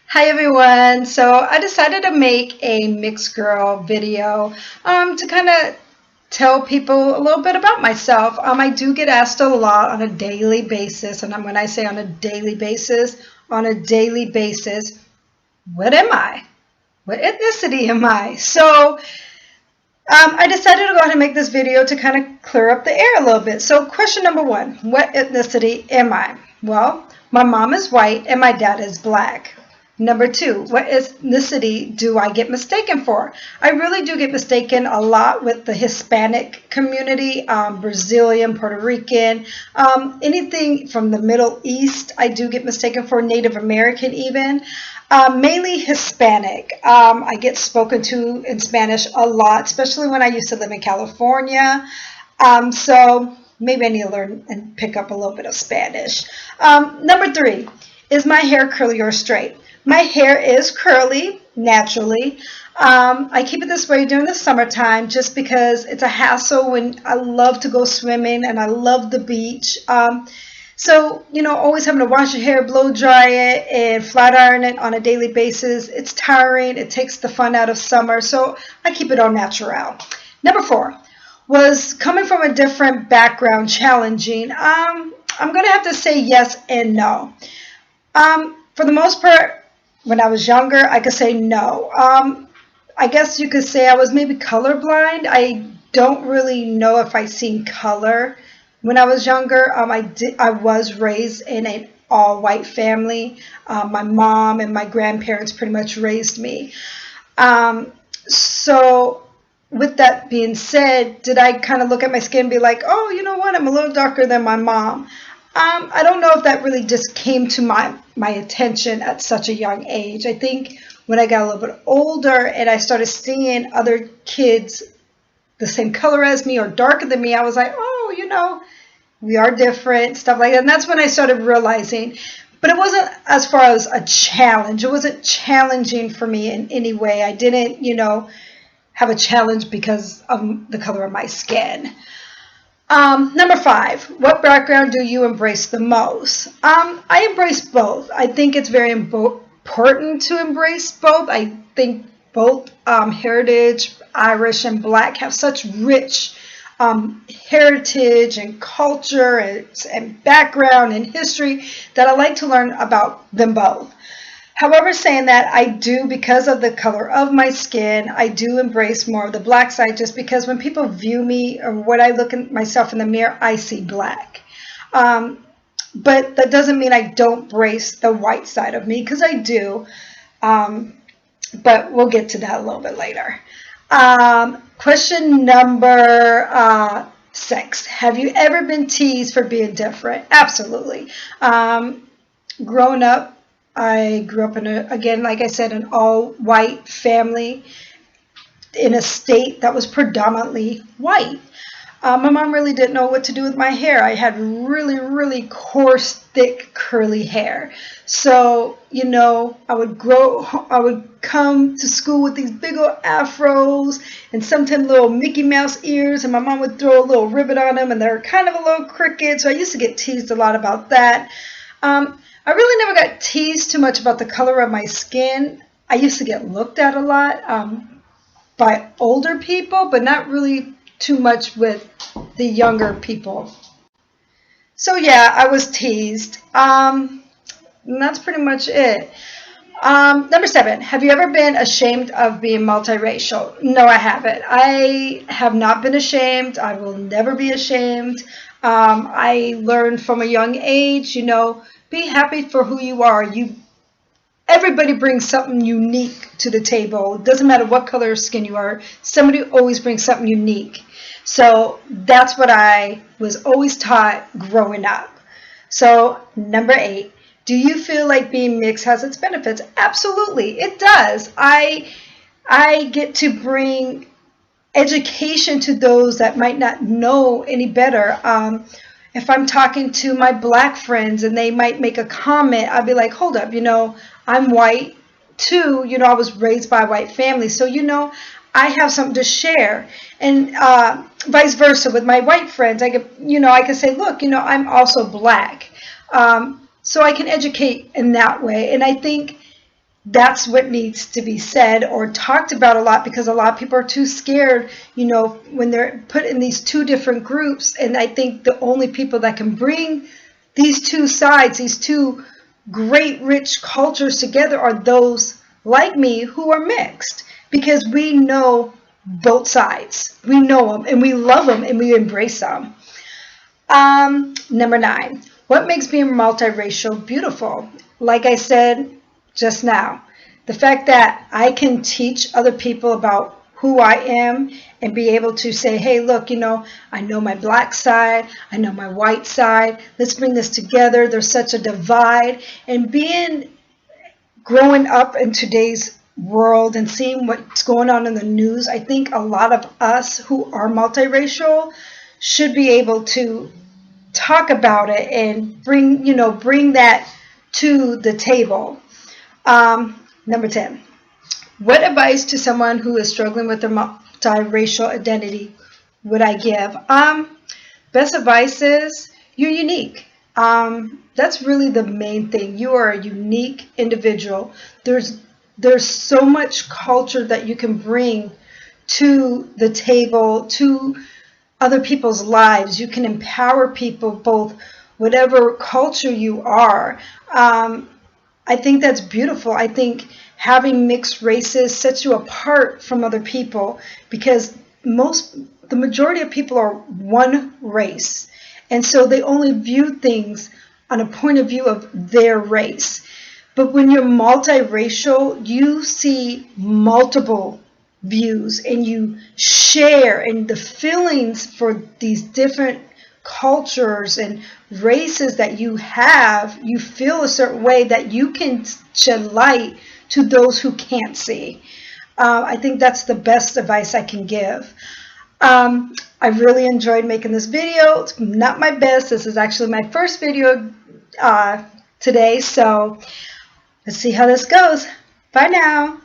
Hi everyone. So I decided to make a mixed girl video to kind of tell people a little bit about myself. I do get asked a lot on a daily basis, and when I say on a daily basis, what am I? What ethnicity am I? So I decided to go ahead and make this video to kind of clear up the air a little bit. So question number one, what ethnicity am I? Well, my mom is white and my dad is black. Number two, what ethnicity do I get mistaken for? I really do get mistaken a lot with the Hispanic community, Brazilian, Puerto Rican, anything from the Middle East. I do get mistaken for Native American even. Mainly Hispanic. I get spoken to in Spanish a lot, especially when I used to live in California. So maybe I need to learn and pick up a little bit of Spanish. Number three, is my hair curly or straight? My hair is curly naturally. I keep it this way during the summertime just because it's a hassle when I love to go swimming and I love the beach. So, always having to wash your hair, blow dry it, and flat iron it on a daily basis, it's tiring. It takes the fun out of summer. So I keep it all natural. Number four, was coming from a different background challenging? I'm going to have to say yes and no. For the most part, when I was younger, I could say no. I guess you could say I was maybe colorblind. I don't really know if I seen color when I was younger. I was raised in an all-white family. My mom and my grandparents pretty much raised me. So with that being said, did I kind of look at my skin and be like, oh, you know what, I'm a little darker than my mom? I don't know if that really just came to my attention at such a young age. I think when I got a little bit older and I started seeing other kids the same color as me or darker than me, I was like, oh, we are different, stuff like that. And that's when I started realizing. But it wasn't as far as a challenge. It wasn't challenging for me in any way. I didn't, have a challenge because of the color of my skin. Number five, what background do you embrace the most? I embrace both. I think it's very important to embrace both. I think both heritage, Irish and Black, have such rich heritage and culture and background and history that I like to learn about them both. However, saying that, I do, because of the color of my skin, I do embrace more of the Black side just because when people view me or when I look at myself in the mirror, I see black. But that doesn't mean I don't embrace the white side of me, because I do. But we'll get to that a little bit later. Question number 6. Have you ever been teased for being different? Absolutely. Growing up, I grew up in again, like I said, an all-white family in a state that was predominantly white. My mom really didn't know what to do with my hair. I had really, really coarse, thick, curly hair. So, I would come to school with these big old afros and sometimes little Mickey Mouse ears, and my mom would throw a little ribbon on them, and they're kind of a little crooked. So I used to get teased a lot about that. I really never got teased too much about the color of my skin. I used to get looked at a lot by older people, but not really too much with the younger people. So yeah, I was teased. And that's pretty much it. Number 7, have you ever been ashamed of being multiracial? No, I haven't. I have not been ashamed. I will never be ashamed. I learned from a young age, be happy for who you are. Everybody brings something unique to the table. It doesn't matter what color of skin you are. Somebody always brings something unique. So that's what I was always taught growing up. So number 8, do you feel like being mixed has its benefits? Absolutely, it does. I get to bring education to those that might not know any better. If I'm talking to my Black friends and they might make a comment, I'll be like, hold up, I'm white too. I was raised by a white family. So, I have something to share. And vice versa with my white friends. I can say, look, I'm also Black. So I can educate in that way. And I think that's what needs to be said or talked about a lot, because a lot of people are too scared, when they're put in these two different groups. And I think the only people that can bring these two sides, these two great rich cultures together, are those like me who are mixed, because we know both sides. We know them and we love them and we embrace them. Number 9, what makes being multiracial beautiful? Like I said just now, the fact that I can teach other people about who I am and be able to say, hey, look, I know my black side, I know my white side, let's bring this together. There's such a divide. And growing up in today's world and seeing what's going on in the news, I think a lot of us who are multiracial should be able to talk about it and bring that to the table. Number 10, what advice to someone who is struggling with their multiracial identity would I give? Best advice is you're unique. That's really the main thing. You are a unique individual. There's so much culture that you can bring to the table, to other people's lives. You can empower people, both whatever culture you are. I think that's beautiful. I think having mixed races sets you apart from other people, because the majority of people are one race. And so they only view things on a point of view of their race. But when you're multiracial, you see multiple views and you share, and the feelings for these different cultures and races that you have, you feel a certain way that you can shed light to those who can't see. I think that's the best advice I can give. I really enjoyed making this video. It's not my best. This is actually my first video today, so let's see how this goes. Bye now.